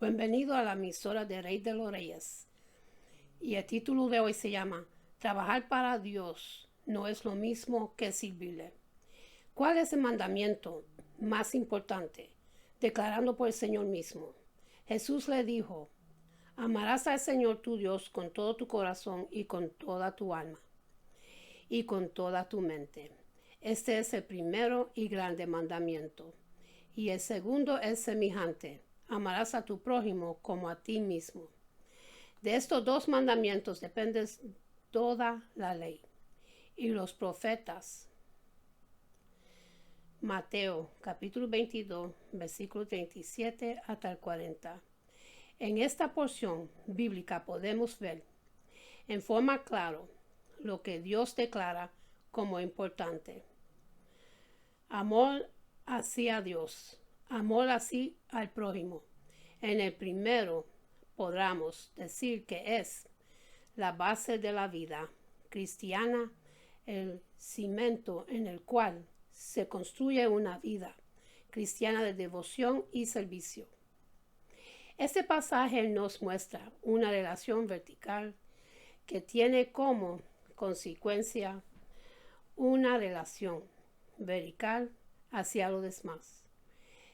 Bienvenido a la emisora de Rey de los Reyes. Y el título de hoy se llama Trabajar para Dios no es lo mismo que servirle. ¿Cuál es el mandamiento más importante? Declarando por el Señor mismo. Jesús le dijo, amarás al Señor tu Dios con todo tu corazón y con toda tu alma y con toda tu mente. Este es el primero y grande mandamiento. Y el segundo es semejante. Amarás a tu prójimo como a ti mismo. De estos dos mandamientos depende toda la ley y los profetas. Mateo capítulo 22, versículo 37 hasta el 40. En esta porción bíblica podemos ver en forma clara lo que Dios declara como importante. Amor hacia Dios, amor así al prójimo. En el primero podamos decir que es la base de la vida cristiana, el cimiento en el cual se construye una vida cristiana de devoción y servicio. Este pasaje nos muestra una relación vertical que tiene como consecuencia una relación vertical hacia los demás.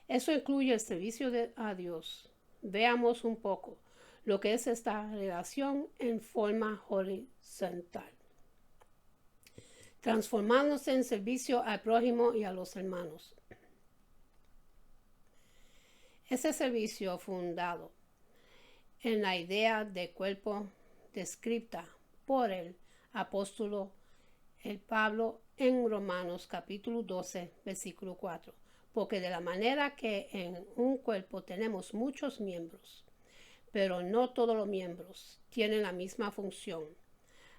Eso incluye el servicio a Dios. Veamos un poco lo que es esta relación en forma horizontal. Transformándose en servicio al prójimo y a los hermanos. Ese servicio fundado en la idea de cuerpo descrita por el apóstol el Pablo en Romanos capítulo 12, versículo 4. Porque de la manera que en un cuerpo tenemos muchos miembros, pero no todos los miembros tienen la misma función.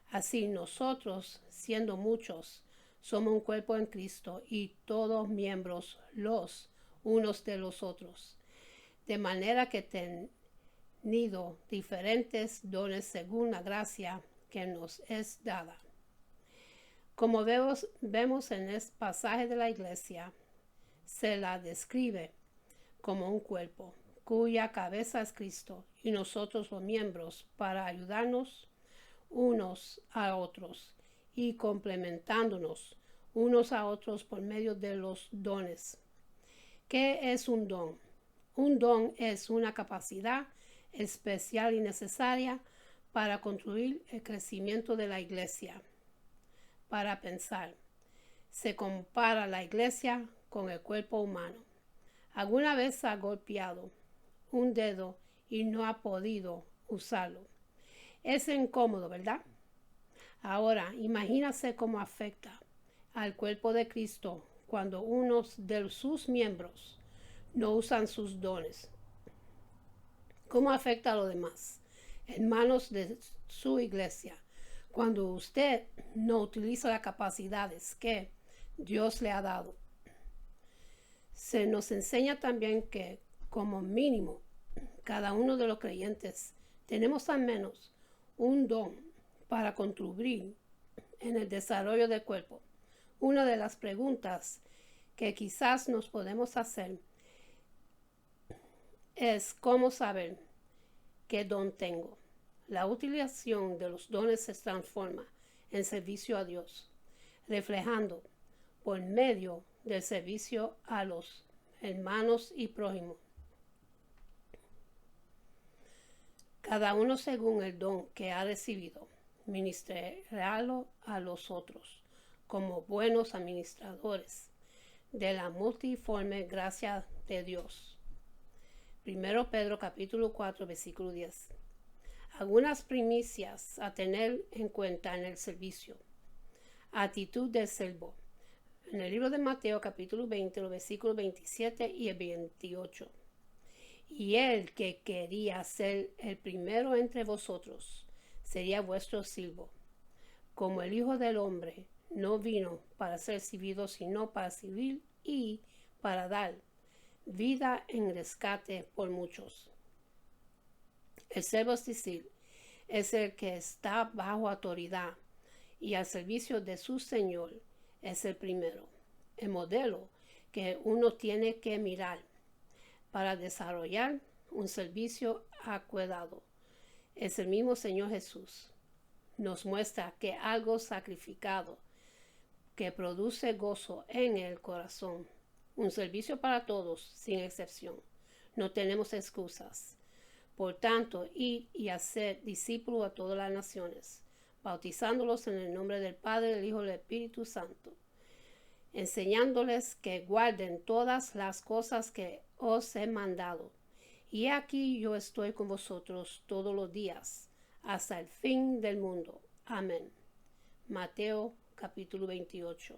Así nosotros, siendo muchos, somos un cuerpo en Cristo y todos miembros los unos de los otros. De manera que tenido diferentes dones según la gracia que nos es dada. Como vemos en este pasaje de la iglesia, se la describe como un cuerpo, cuya cabeza es Cristo, y nosotros los miembros para ayudarnos unos a otros y complementándonos unos a otros por medio de los dones. ¿Qué es un don? Un don es una capacidad especial y necesaria para construir el crecimiento de la iglesia. Para pensar, se compara la iglesia con el cuerpo humano. ¿Alguna vez ha golpeado un dedo y no ha podido usarlo? Es incómodo, ¿verdad? Ahora, imagínase cómo afecta al cuerpo de Cristo cuando unos de sus miembros no usan sus dones. ¿Cómo afecta a los demás hermanos de su iglesia cuando usted no utiliza las capacidades que Dios le ha dado? Se nos enseña también que, como mínimo, cada uno de los creyentes tenemos al menos un don para contribuir en el desarrollo del cuerpo. Una de las preguntas que quizás nos podemos hacer es cómo saber qué don tengo. La utilización de los dones se transforma en servicio a Dios, reflejando por medio del servicio a los hermanos y prójimos. Cada uno según el don que ha recibido, ministrarlo a los otros como buenos administradores de la multiforme gracia de Dios. 1 Pedro capítulo 4 versículo 10. Algunas primicias a tener en cuenta en el servicio. Actitud del siervo. En el libro de Mateo capítulo 20, los versículos 27 y el 28. Y el que quería ser el primero entre vosotros sería vuestro siervo. Como el Hijo del Hombre no vino para ser servido, sino para servir y para dar vida en rescate por muchos. El siervo, es decir, es el que está bajo autoridad y al servicio de su Señor es el primero. El modelo que uno tiene que mirar para desarrollar un servicio acuerdo. Es el mismo Señor Jesús. Nos muestra que algo sacrificado que produce gozo en el corazón. Un servicio para todos, sin excepción. No tenemos excusas. Por tanto, id y hacer discípulos a todas las naciones, bautizándolos en el nombre del Padre, del Hijo y del Espíritu Santo, enseñándoles que guarden todas las cosas que os he mandado. Y aquí yo estoy con vosotros todos los días, hasta el fin del mundo. Amén. Mateo capítulo 28.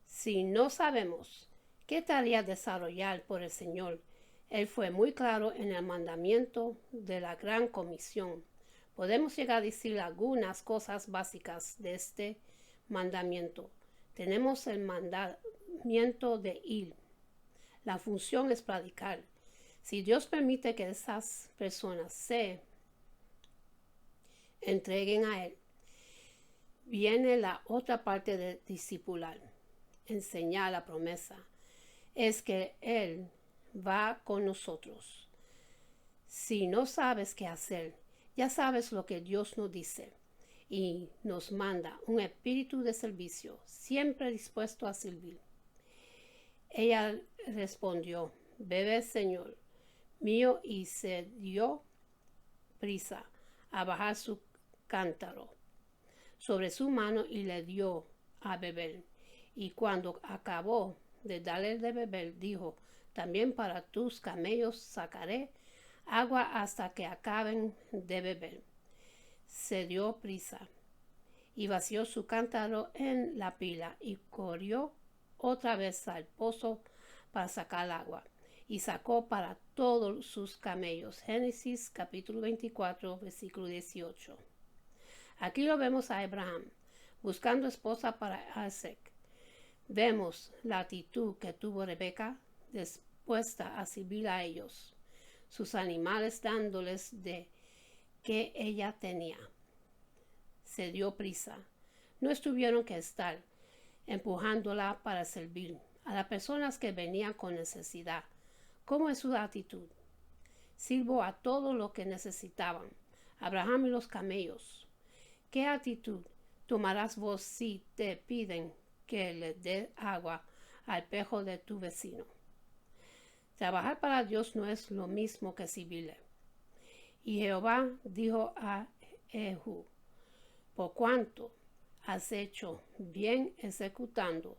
Si no sabemos qué tarea desarrollar por el Señor, Él fue muy claro en el mandamiento de la Gran Comisión. Podemos llegar a decir algunas cosas básicas de este mandamiento. Tenemos el mandamiento de ir. La función es predicar. Si Dios permite que esas personas se entreguen a Él, viene la otra parte de discipular, enseñar la promesa. Es que Él va con nosotros. Si no sabes qué hacer, ya sabes lo que Dios nos dice y nos manda un espíritu de servicio, siempre dispuesto a servir. Ella respondió, bebe, Señor mío, y se dio prisa a bajar su cántaro sobre su mano y le dio a beber. Y cuando acabó de darle de beber, dijo, también para tus camellos sacaré agua hasta que acaben de beber. Se dio prisa y vació su cántaro en la pila y corrió otra vez al pozo para sacar agua. Y sacó para todos sus camellos. Génesis capítulo 24, versículo 18. Aquí lo vemos a Abraham buscando esposa para Isaac. Vemos la actitud que tuvo Rebeca dispuesta a servir a ellos, sus animales dándoles de que ella tenía. Se dio prisa. No estuvieron que estar empujándola para servir a las personas que venían con necesidad. ¿Cómo es su actitud? Sirvo a todo lo que necesitaban. Abraham y los camellos. ¿Qué actitud tomarás vos si te piden que le dé agua al pejo de tu vecino? Trabajar para Dios no es lo mismo que servirle. Y Jehová dijo a Ehud, por cuanto has hecho bien ejecutando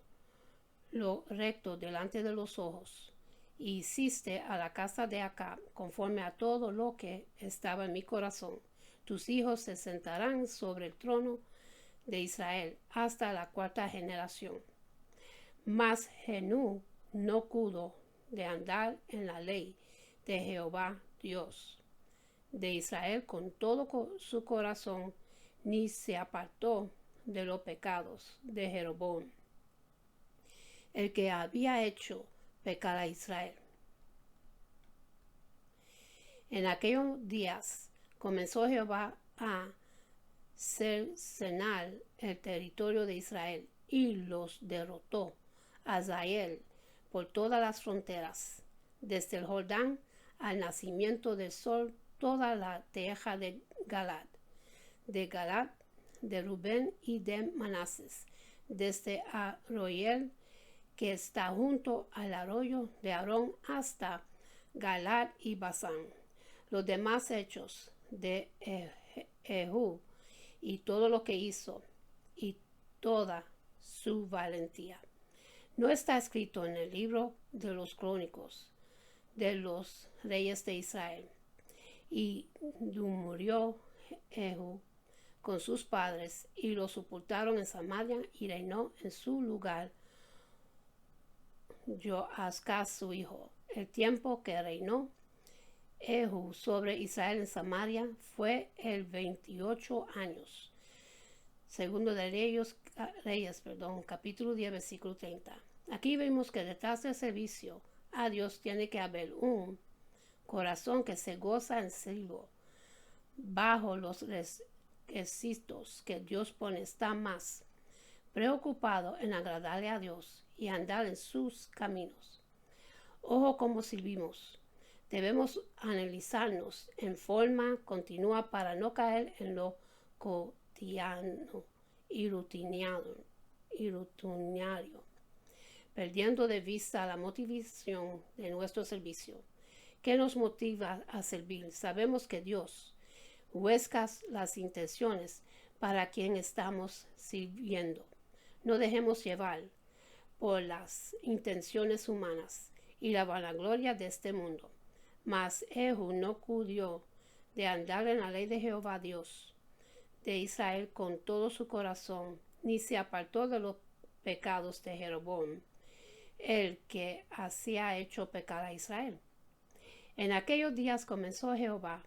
lo recto delante de los ojos, y hiciste a la casa de Acab conforme a todo lo que estaba en mi corazón, tus hijos se sentarán sobre el trono de Israel hasta la 4ª generación. Mas Jenú no pudo de andar en la ley de Jehová Dios de Israel con todo su corazón, ni se apartó de los pecados de Jeroboam, el que había hecho pecar a Israel. En aquellos días comenzó Jehová a cercenar el territorio de Israel y los derrotó a Israel por todas las fronteras, desde el Jordán al nacimiento del sol, toda la tierra de Galad, de Rubén y de Manases, desde Arroyel, que está junto al arroyo de Arón, hasta Galad y Basán. Los demás hechos de Ehud y todo lo que hizo y toda su valentía no está escrito en el libro de los crónicos de los reyes de Israel. Y murió Ehud con sus padres y lo sepultaron en Samaria y reinó en su lugar Joascas su hijo. El tiempo que reinó Ehud sobre Israel en Samaria fue el 28 años. Segundo de Reyes, capítulo 10, versículo 30. Aquí vemos que detrás del servicio a Dios tiene que haber un corazón que se goza en servirlo. Bajo los requisitos que Dios pone, está más preocupado en agradarle a Dios y andar en sus caminos. Ojo cómo servimos. Debemos analizarnos en forma continua para no caer en lo cotidiano y rutinario, perdiendo de vista la motivación de nuestro servicio. ¿Qué nos motiva a servir? Sabemos que Dios busca las intenciones para quien estamos sirviendo. No dejemos llevar por las intenciones humanas y la vanagloria de este mundo. Mas Ehud no cuidó de andar en la ley de Jehová Dios de Israel con todo su corazón, ni se apartó de los pecados de Jeroboam, el que hacía hecho pecar a Israel. En aquellos días comenzó Jehová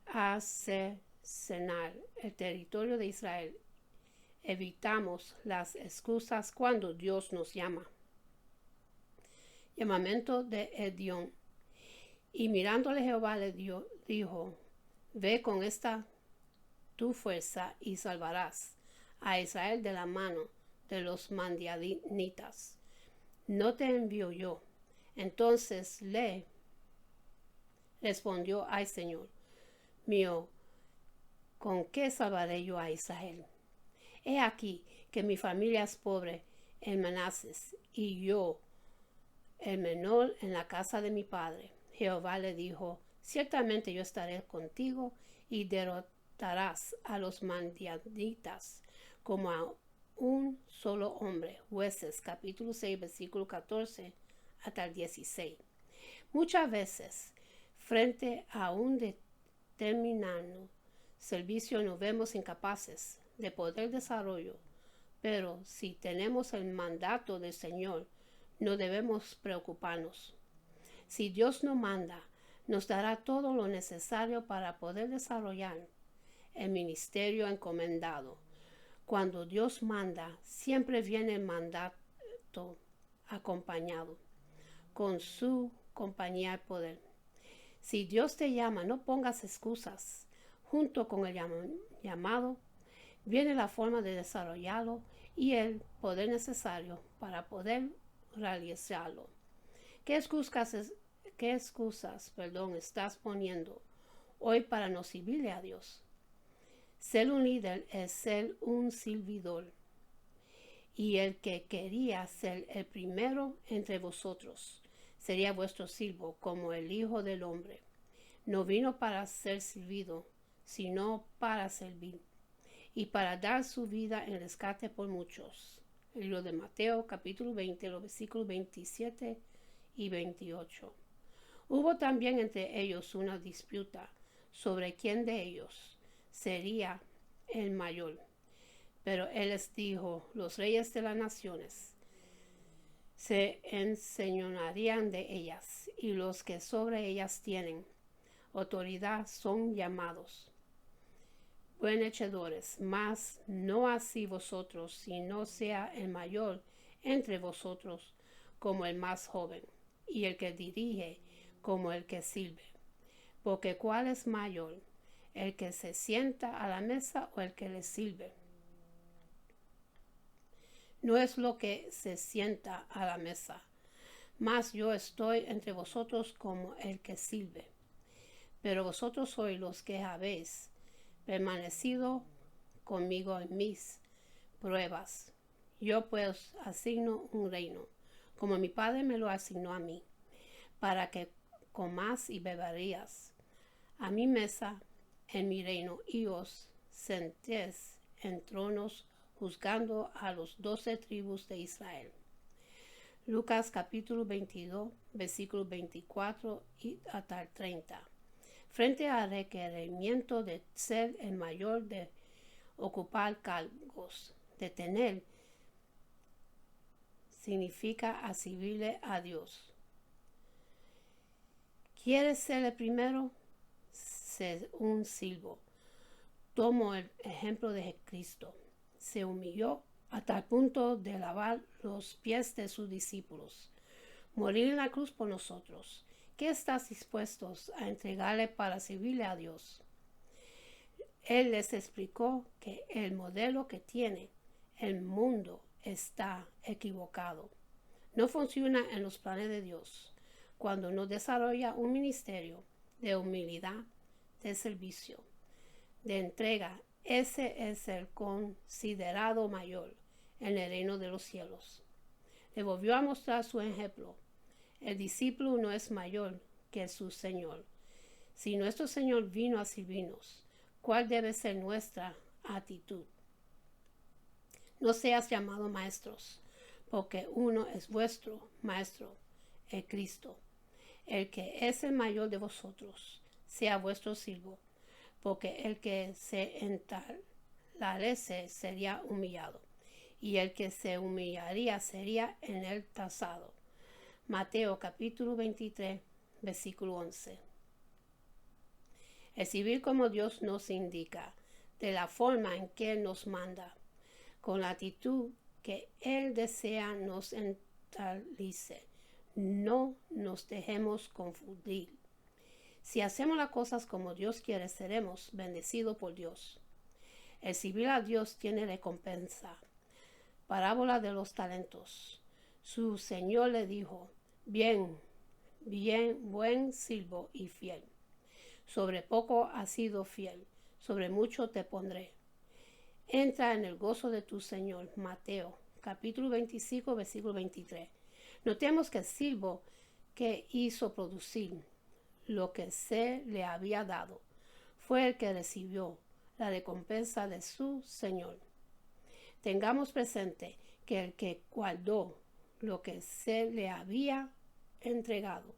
a cercenar el territorio de Israel. Evitamos las excusas cuando Dios nos llama. Llamamiento de Edión. Y mirándole Jehová le dijo, ve con esta tu fuerza y salvarás a Israel de la mano de los madianitas. ¿No te envío yo? Entonces le respondió, ay Señor mío, ¿con qué salvaré yo a Israel? He aquí que mi familia es pobre en Manases y yo el menor en la casa de mi padre. Jehová le dijo, ciertamente yo estaré contigo y derrotarás a los madianitas como a un solo hombre. Jueces capítulo 6 versículo 14 hasta el 16. Muchas veces frente a un determinado servicio nos vemos incapaces de poder desarrollo, pero si tenemos el mandato del Señor, no debemos preocuparnos. Si Dios nos manda, nos dará todo lo necesario para poder desarrollar el ministerio encomendado. Cuando Dios manda, siempre viene el mandato acompañado con su compañía de poder. Si Dios te llama, no pongas excusas. Junto con el llamado, viene la forma de desarrollarlo y el poder necesario para poder realizarlo. ¿Qué excusas estás poniendo hoy para no servirle a Dios? Ser un líder es ser un servidor. Y el que quería ser el primero entre vosotros sería vuestro siervo, como el Hijo del Hombre. No vino para ser servido, sino para servir, y para dar su vida en rescate por muchos. El libro de Mateo, capítulo 20, los versículos 27 y 28. Hubo también entre ellos una disputa sobre quién de ellos sería el mayor. Pero él les dijo, los reyes de las naciones se enseñorearían de ellas, y los que sobre ellas tienen autoridad son llamados bienhechores, mas no así vosotros, sino sea el mayor entre vosotros como el más joven, y el que dirige como el que sirve. Porque ¿cuál es mayor, el que se sienta a la mesa o el que le sirve? No es lo que se sienta a la mesa, mas yo estoy entre vosotros como el que sirve. Pero vosotros sois los que habéis permanecido conmigo en mis pruebas. Yo pues asigno un reino, como mi Padre me lo asignó a mí, para que comas y beberías a mi mesa en mi reino, y os sentéis en tronos juzgando a los 12 tribus de Israel. Lucas capítulo 22, versículos 24 y hasta el 30. Frente al requerimiento de ser el mayor, de ocupar cargos, de tener, significa asirvirle a Dios. ¿Quieres ser el primero? Ser un siervo. Tomo el ejemplo de Cristo. Se humilló hasta el punto de lavar los pies de sus discípulos, morir en la cruz por nosotros. ¿Qué estás dispuestos a entregarle para servirle a Dios? Él les explicó que el modelo que tiene el mundo está equivocado. No funciona en los planes de Dios. cuando uno desarrolla un ministerio de humildad, de servicio, de entrega. Ese es el considerado mayor en el reino de los cielos. Le volvió a mostrar su ejemplo. El discípulo no es mayor que su Señor. Si nuestro Señor vino a servirnos, ¿cuál debe ser nuestra actitud? No seas llamado maestros, porque uno es vuestro maestro, el Cristo. El que es el mayor de vosotros, sea vuestro siervo, porque el que se entalarece sería humillado, y el que se humillaría sería enaltecido. Mateo capítulo 23, versículo 11. El servir como Dios nos indica, de la forma en que Él nos manda, con la actitud que Él desea nos entalece. No nos dejemos confundir. Si hacemos las cosas como Dios quiere, seremos bendecidos por Dios. El servir a Dios tiene recompensa. Parábola de los talentos. Su Señor le dijo: bien, buen siervo y fiel. Sobre poco has sido fiel, sobre mucho te pondré. Entra en el gozo de tu Señor. Mateo capítulo 25, versículo 23. Notemos que el siervo que hizo producir lo que se le había dado fue el que recibió la recompensa de su Señor. Tengamos presente que el que guardó lo que se le había entregado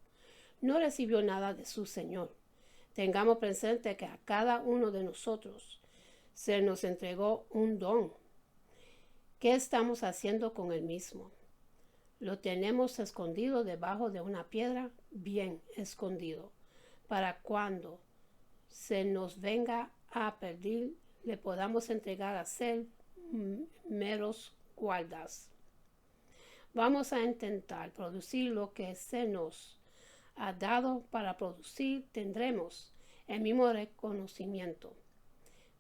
no recibió nada de su Señor. Tengamos presente que a cada uno de nosotros se nos entregó un don. ¿Qué estamos haciendo con el mismo? Lo tenemos escondido debajo de una piedra, bien escondido, para cuando se nos venga a pedir, le podamos entregar a ser meros guardas. Vamos a intentar producir lo que se nos ha dado. Para producir tendremos el mismo reconocimiento.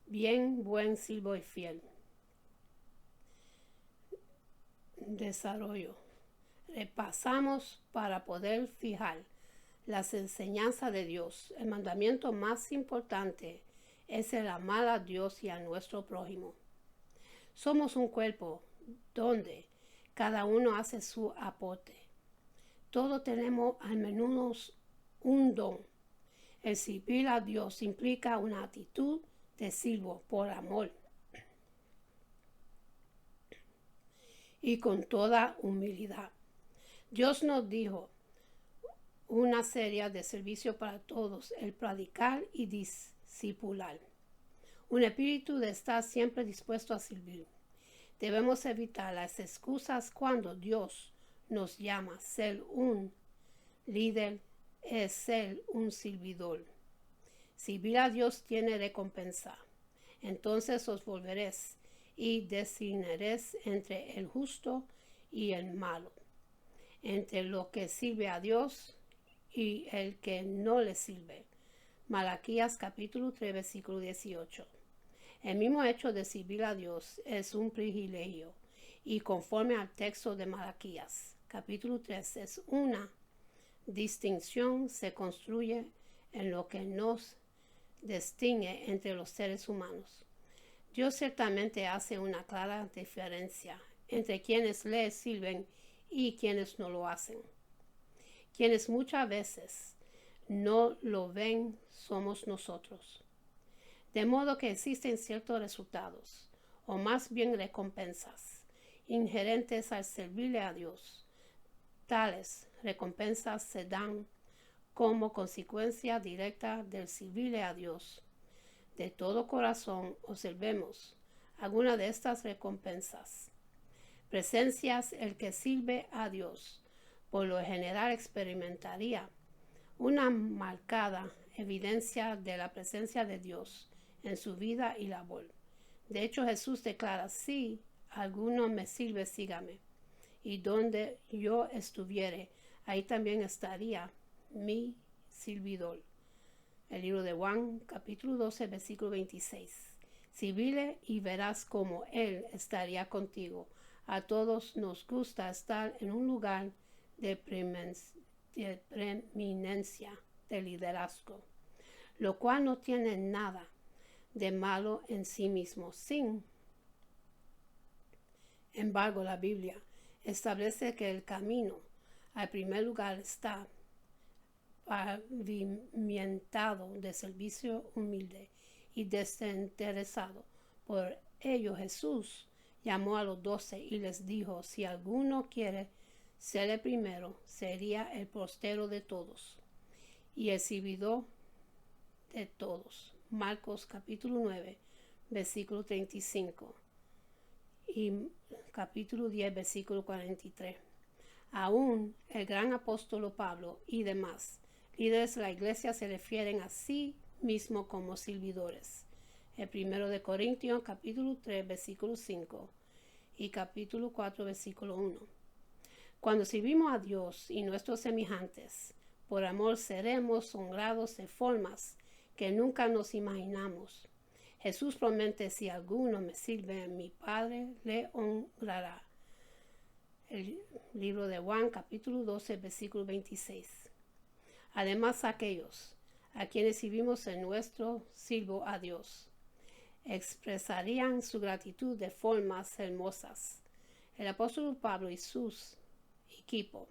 Bien, buen siervo y fiel. Desarrollo. Repasamos para poder fijar las enseñanzas de Dios. El mandamiento más importante es el amar a Dios y a nuestro prójimo. Somos un cuerpo donde cada uno hace su aporte. Todos tenemos al menos un don. El servir a Dios implica una actitud de siervo por amor y con toda humildad. Dios nos dijo una serie de servicios para todos: el predicar y discipular. Un espíritu de estar siempre dispuesto a servir. Debemos evitar las excusas cuando Dios nos llama. Ser un líder es ser un servidor. Servir a Dios tiene recompensa. Entonces os volveréis y discerniréis entre el justo y el malo, entre lo que sirve a Dios y el que no le sirve. Malaquías capítulo 3, versículo 18. El mismo hecho de servir a Dios es un privilegio, y conforme al texto de Malaquías capítulo 3 es una distinción, se construye en lo que nos distingue entre los seres humanos. Dios ciertamente hace una clara diferencia entre quienes le sirven y quienes no lo hacen. Quienes muchas veces no lo ven somos nosotros. De modo que existen ciertos resultados, o más bien recompensas, inherentes al servirle a Dios. Tales recompensas se dan como consecuencia directa del servirle a Dios. De todo corazón observemos alguna de estas recompensas. Presencias: el que sirve a Dios por lo general experimentaría una marcada evidencia de la presencia de Dios en su vida y labor. De hecho, Jesús declara: si alguno me sirve, sígame, y donde yo estuviere, ahí también estaría mi servidor. El libro de Juan, capítulo 12, versículo 26. Sirvile y verás cómo Él estaría contigo. A todos nos gusta estar en un lugar de de preeminencia de liderazgo, lo cual no tiene nada de malo en sí mismo. Sin embargo, la Biblia establece que el camino al primer lugar está pavimentado de servicio humilde y desinteresado. Por ello Jesús llamó a los 12 y les dijo: si alguno quiere ser el primero, sería el postero de todos y el servidor de todos. Marcos capítulo 9, versículo 35 y capítulo 10, versículo 43. Aún el gran apóstol Pablo y demás líderes de la iglesia se refieren a sí mismos como servidores. El 1 de Corintios capítulo 3, versículo 5 y capítulo 4, versículo 1. Cuando servimos a Dios y nuestros semejantes, por amor seremos honrados de formas que nunca nos imaginamos. Jesús promete: si alguno me sirve, mi Padre le honrará. El libro de Juan, capítulo 12, versículo 26. Además, aquellos a quienes sirvimos en nuestro sirvo a Dios expresarían su gratitud de formas hermosas. El apóstol Pablo y sus equipo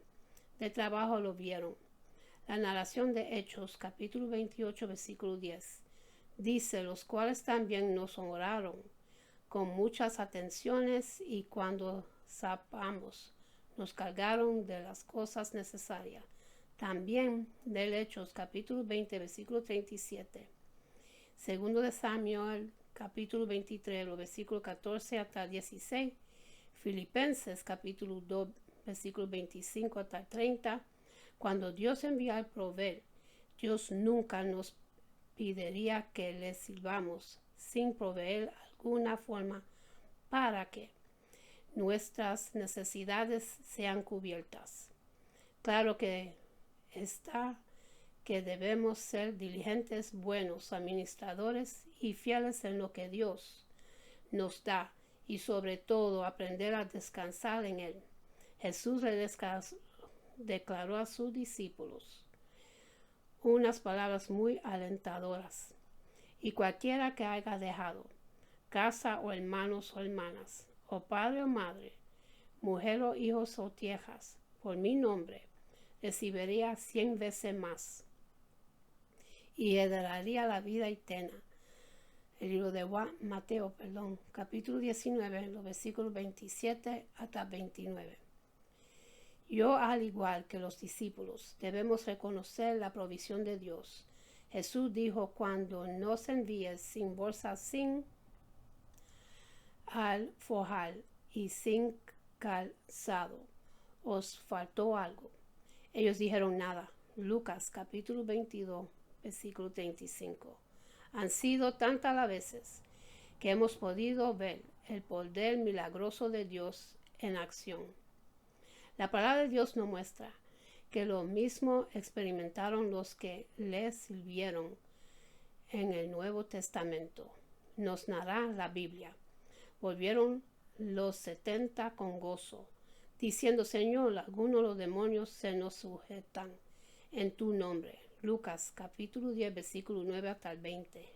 de trabajo lo vieron. La narración de Hechos, capítulo 28, versículo 10, dice: los cuales también nos honraron con muchas atenciones y cuando zapamos nos cargaron de las cosas necesarias. También del Hechos, capítulo 20, versículo 37. Segundo de Samuel, capítulo 23, los versículos 14 hasta 16. Filipenses, capítulo 2, versículo 25 hasta 30. Cuando Dios envía el proveer, Dios nunca nos pediría que le sirvamos sin proveer alguna forma para que nuestras necesidades sean cubiertas. Claro que está que debemos ser diligentes, buenos administradores y fieles en lo que Dios nos da, y sobre todo aprender a descansar en Él. Jesús le declaró a sus discípulos unas palabras muy alentadoras: y cualquiera que haya dejado casa o hermanos o hermanas, o padre o madre, mujer o hijos o tierras, por mi nombre, recibiría 100 veces más y heredaría la vida eterna. El libro de Mateo, capítulo 19, los versículos 27 hasta 29. Yo, al igual que los discípulos, debemos reconocer la provisión de Dios. Jesús dijo: cuando nos envíes sin bolsa, sin alforjar y sin calzado, ¿os faltó algo? Ellos dijeron: nada. Lucas capítulo 22, versículo 35. Han sido tantas las veces que hemos podido ver el poder milagroso de Dios en acción. La palabra de Dios nos muestra que lo mismo experimentaron los que le sirvieron en el Nuevo Testamento. Nos narra la Biblia: volvieron los 70 con gozo, diciendo: Señor, algunos de los demonios se nos sujetan en tu nombre. Lucas capítulo 10, versículo 9 hasta el 20.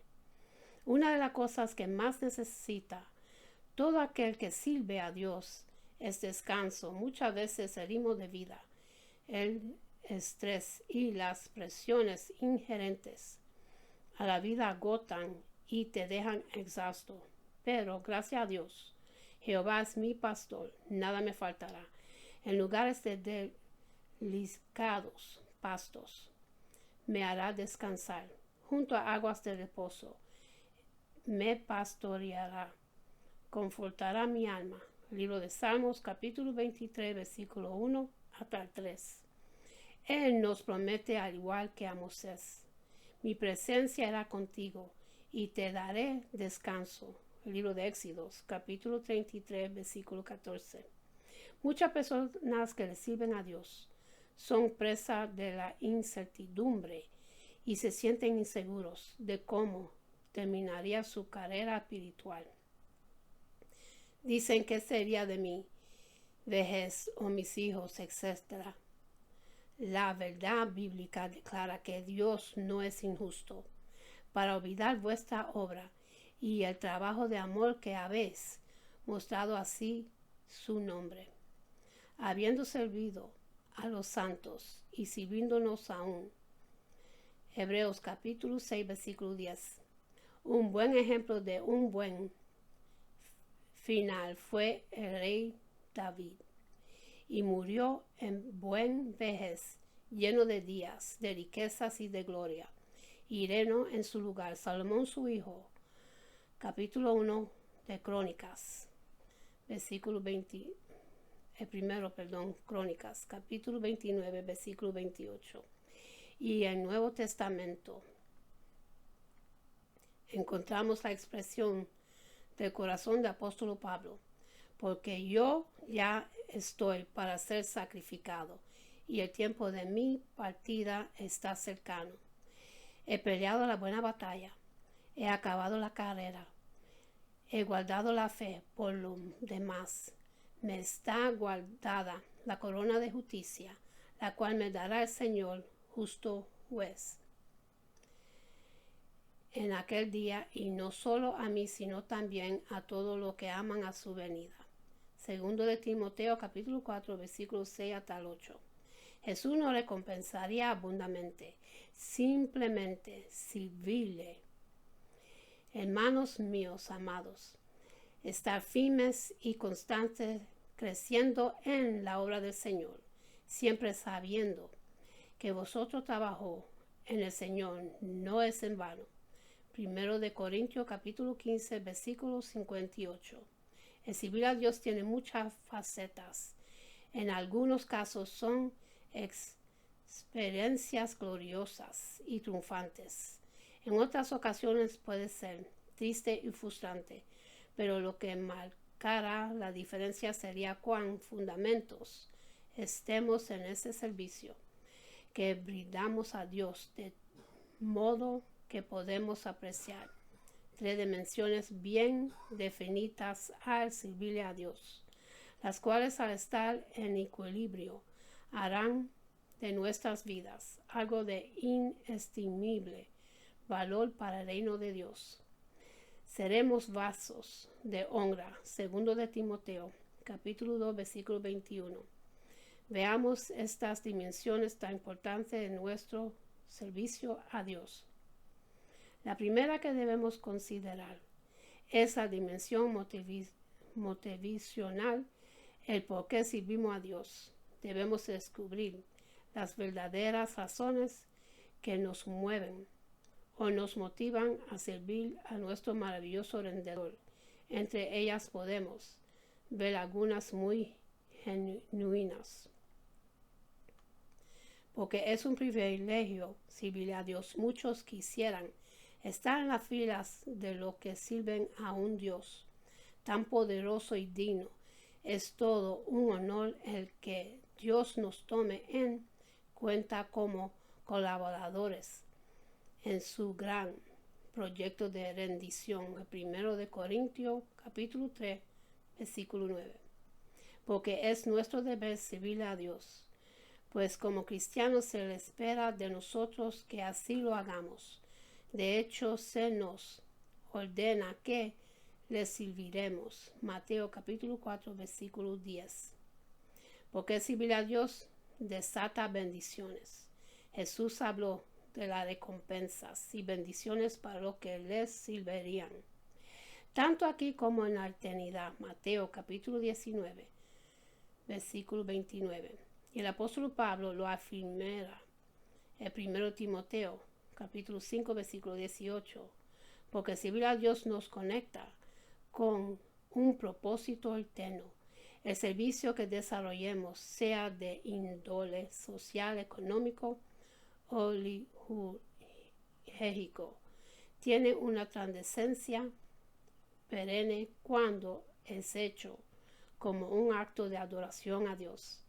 Una de las cosas que más necesita todo aquel que sirve a Dios es descanso. Muchas veces el ritmo de vida, el estrés y las presiones inherentes a la vida agotan y te dejan exhausto. Pero gracias a Dios, Jehová es mi pastor, nada me faltará. En lugares de delicados pastos me hará descansar, junto a aguas de reposo me pastoreará, confortará mi alma. Libro de Salmos capítulo 23, versículo 1 hasta el 3. Él nos promete, al igual que a Moisés: mi presencia irá contigo y te daré descanso. El libro de Éxodos capítulo 33, versículo 14. Muchas personas que le sirven a Dios son presas de la incertidumbre y se sienten inseguros de cómo terminaría su carrera espiritual. Dicen: ¿qué sería de mi vejez o mis hijos, etcétera? La verdad bíblica declara que Dios no es injusto para olvidar vuestra obra y el trabajo de amor que habéis mostrado así su nombre, habiendo servido a los santos y sirviéndonos aún. Hebreos capítulo 6, versículo 10. Un buen ejemplo de un buen final fue el rey David, y murió en buen vejez, lleno de días, de riquezas y de gloria, y reinó en su lugar Salomón su hijo. Capítulo 1 de Crónicas, versículo 20, Crónicas, capítulo 29, versículo 28. Y en el Nuevo Testamento encontramos la expresión del corazón del apóstol Pablo, porque yo ya estoy para ser sacrificado, y el tiempo de mi partida está cercano. He peleado la buena batalla, he acabado la carrera, he guardado la fe. Por lo demás, me está guardada la corona de justicia, la cual me dará el Señor, justo juez, en aquel día, y no solo a mí, sino también a todos los que aman a su venida. Segundo de Timoteo, capítulo 4, versículos 6 hasta el 8. Jesús nos recompensaría abundantemente, simplemente servirle. Hermanos míos amados, estar firmes y constantes, creciendo en la obra del Señor, siempre sabiendo que vosotros trabajo en el Señor no es en vano. Primero de Corintios capítulo 15, versículo 58. El servir a Dios tiene muchas facetas. En algunos casos son experiencias gloriosas y triunfantes. En otras ocasiones puede ser triste y frustrante, pero lo que marcará la diferencia sería cuán fundamentos estemos en ese servicio que brindamos a Dios, de modo que podemos apreciar 3 dimensiones bien definidas al servirle a Dios, las cuales al estar en equilibrio harán de nuestras vidas algo de inestimable valor para el reino de Dios. Seremos vasos de honra, segundo de Timoteo, capítulo 2, versículo 21. Veamos estas dimensiones tan importantes de nuestro servicio a Dios. La primera que debemos considerar es la dimensión motivacional, el por qué servimos a Dios. Debemos descubrir las verdaderas razones que nos mueven o nos motivan a servir a nuestro maravilloso Redentor. Entre ellas podemos ver algunas muy genuinas. Porque es un privilegio servir a Dios. Muchos quisieran estar en las filas de los que sirven a un Dios tan poderoso y digno. Es todo un honor el que Dios nos tome en cuenta como colaboradores en su gran proyecto de rendición. El primero de Corintios, capítulo 3, versículo 9. Porque es nuestro deber servir a Dios, pues como cristianos se le espera de nosotros que así lo hagamos. De hecho, se nos ordena que le serviremos. Mateo capítulo 4, versículo 10. Porque servir a Dios desata bendiciones. Jesús habló de las recompensas y bendiciones para los que les servirían, tanto aquí como en la eternidad. Mateo capítulo 19, versículo 29. Y el apóstol Pablo lo afirmará el 1 Timoteo capítulo 5, versículo 18. Porque servir a Dios nos conecta con un propósito eterno. El servicio que desarrollemos, sea de índole social, económico o litúrgico, tiene una trascendencia perenne cuando es hecho como un acto de adoración a Dios.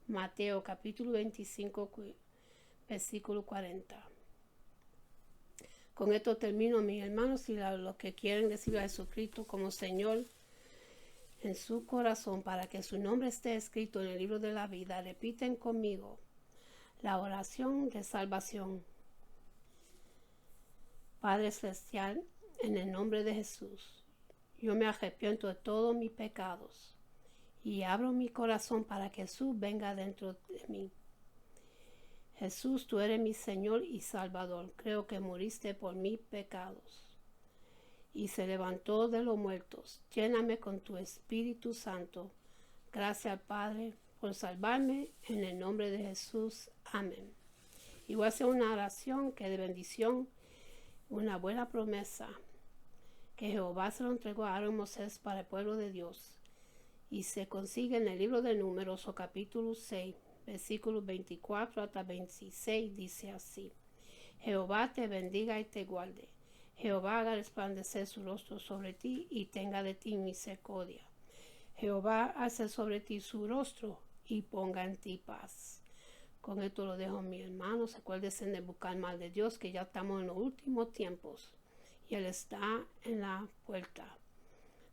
Mateo capítulo 25, versículo 40. Con esto termino, mis hermanos, y los que quieren recibir a Jesucristo como Señor en su corazón para que su nombre esté escrito en el libro de la vida, repiten conmigo La oración de salvación. Padre Celestial, en el nombre de Jesús, yo me arrepiento de todos mis pecados y abro mi corazón para que Jesús venga dentro de mí. Jesús, tú eres mi Señor y Salvador. Creo que moriste por mis pecados y se levantó de los muertos. Lléname con tu Espíritu Santo. Gracias, Padre, por salvarme. En el nombre de Jesús. Amén. Y voy a hacer una oración que de bendición, una buena promesa que Jehová se lo entregó a Aarón y Moisés para el pueblo de Dios. Y se consigue en el libro de Números, o capítulo 6, versículos 24 hasta 26, dice así: Jehová te bendiga y te guarde. Jehová haga resplandecer su rostro sobre ti y tenga de ti misericordia. Jehová hace sobre ti su rostro y ponga en ti paz. Con esto lo dejo, mis hermanos. Acuérdense de buscar mal de Dios, que ya estamos en los últimos tiempos y Él está en la puerta.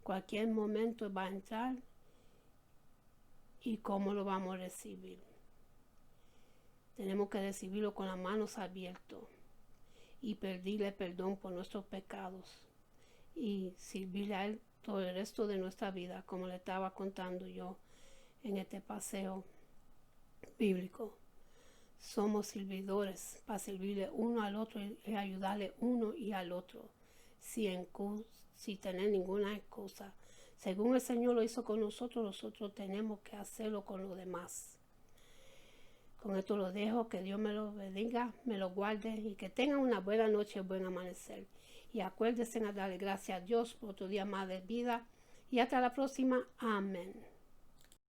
Cualquier momento va a entrar. ¿Y cómo lo vamos a recibir? Tenemos que recibirlo con las manos abiertas y pedirle perdón por nuestros pecados y servirle a Él todo el resto de nuestra vida, como le estaba contando yo en este paseo bíblico. Somos servidores para servirle uno al otro y ayudarle uno y al otro sin tener ninguna excusa. Según el Señor lo hizo con nosotros, nosotros tenemos que hacerlo con los demás. Con esto lo dejo, que Dios me lo bendiga, me lo guarde y que tengan una buena noche, buen amanecer. Y acuérdense a darle gracias a Dios por otro día más de vida. Y hasta la próxima. Amén.